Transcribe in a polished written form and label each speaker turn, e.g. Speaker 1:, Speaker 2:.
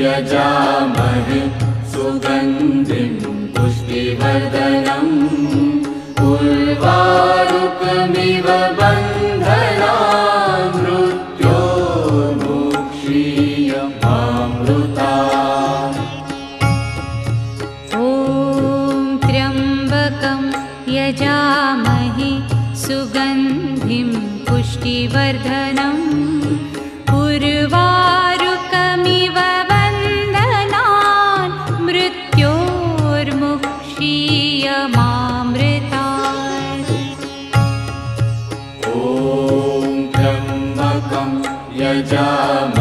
Speaker 1: यजामहे सुगन्धिं पुष्टिवर्धनम् उर्वारुकमिव बन्धनान् मृत्योर्मुक्षीयमामृतात्।
Speaker 2: ॐ त्र्यम्बकं यजामहे सुगन्धिं पुष्टिवर्धनम् उर्वारुकमिव बन्धनान् मृत्योर्मुक्षीयमामृतात्।
Speaker 1: ॐ त्र्यम्बकं यजामहे